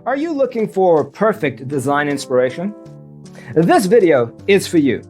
Are you looking for perfect design inspiration? This video is for you.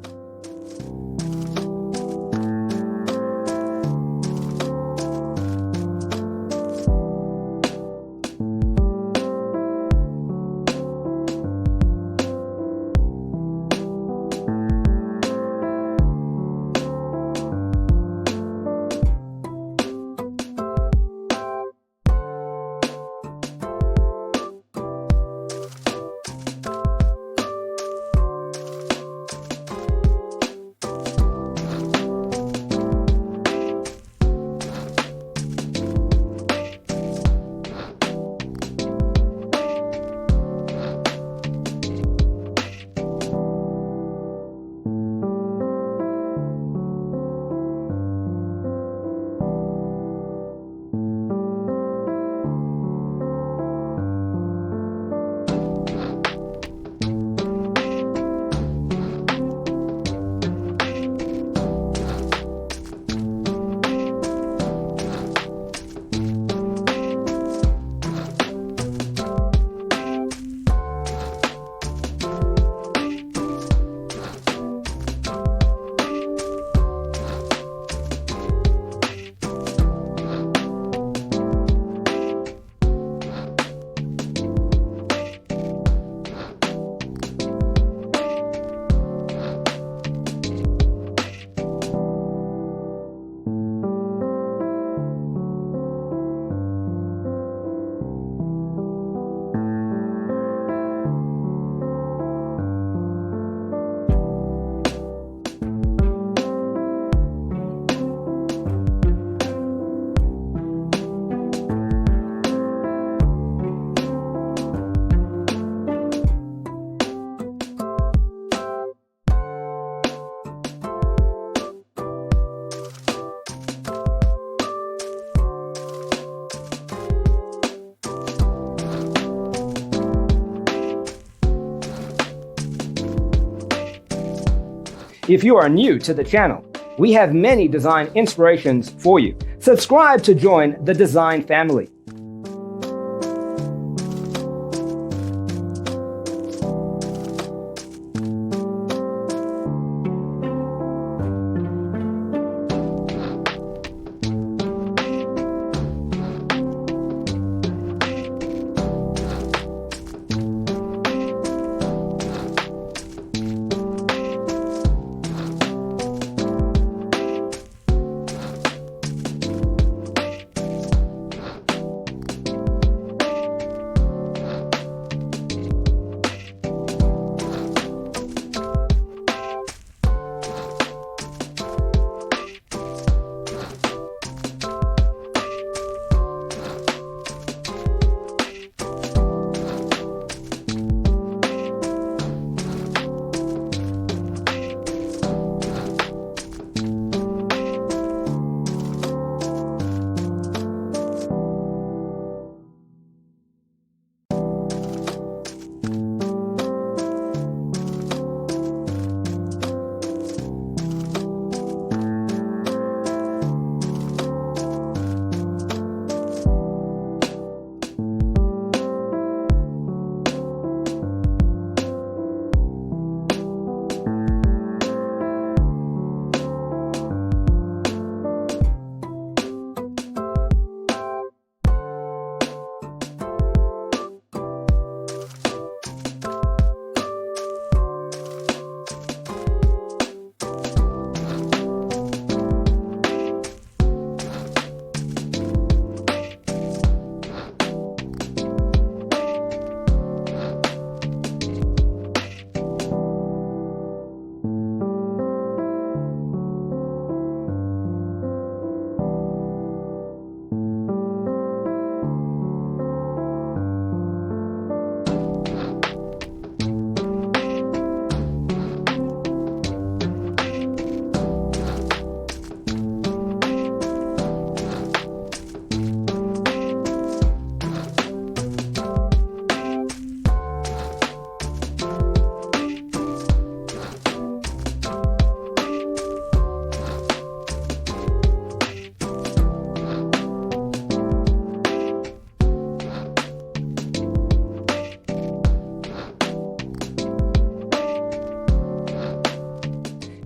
If you are new to the channel, we have many design inspirations for you. Subscribe to join the design family.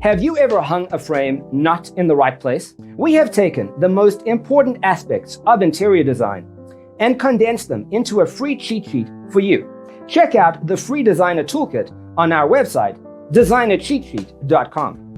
Have you ever hung a frame not in the right place? We have taken the most important aspects of interior design and condensed them into a free cheat sheet for you. Check out the free designer toolkit on our website, designercheatsheet.com.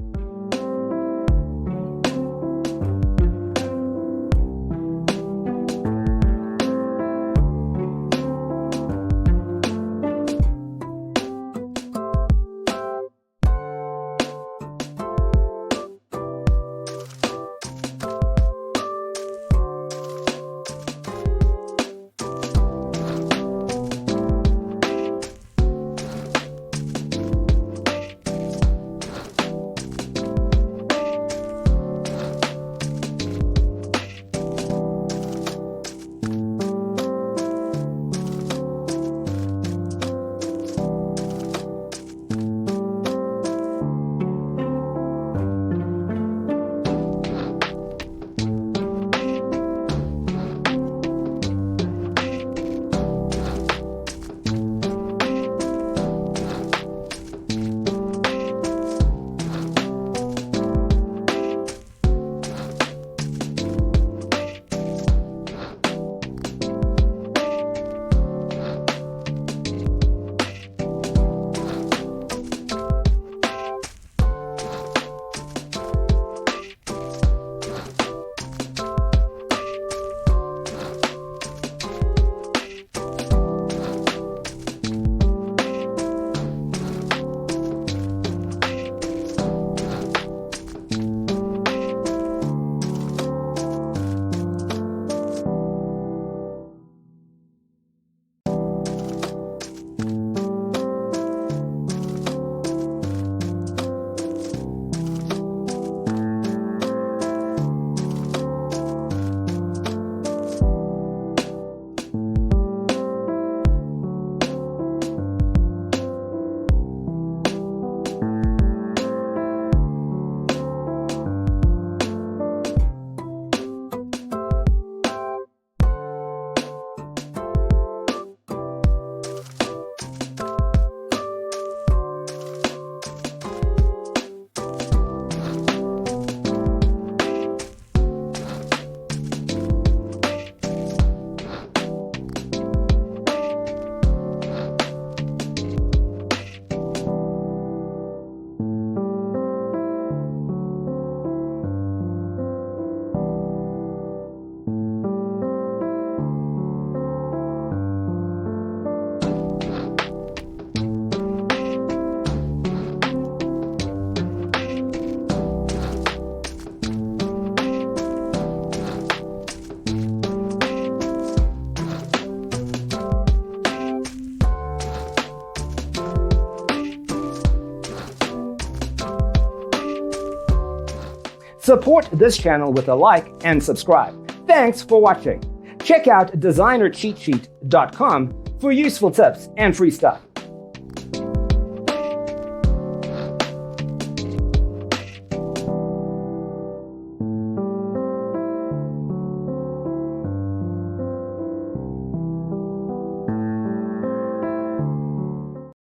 Support this channel with a like and subscribe. Thanks for watching. Check out designercheatsheet.com for useful tips and free stuff.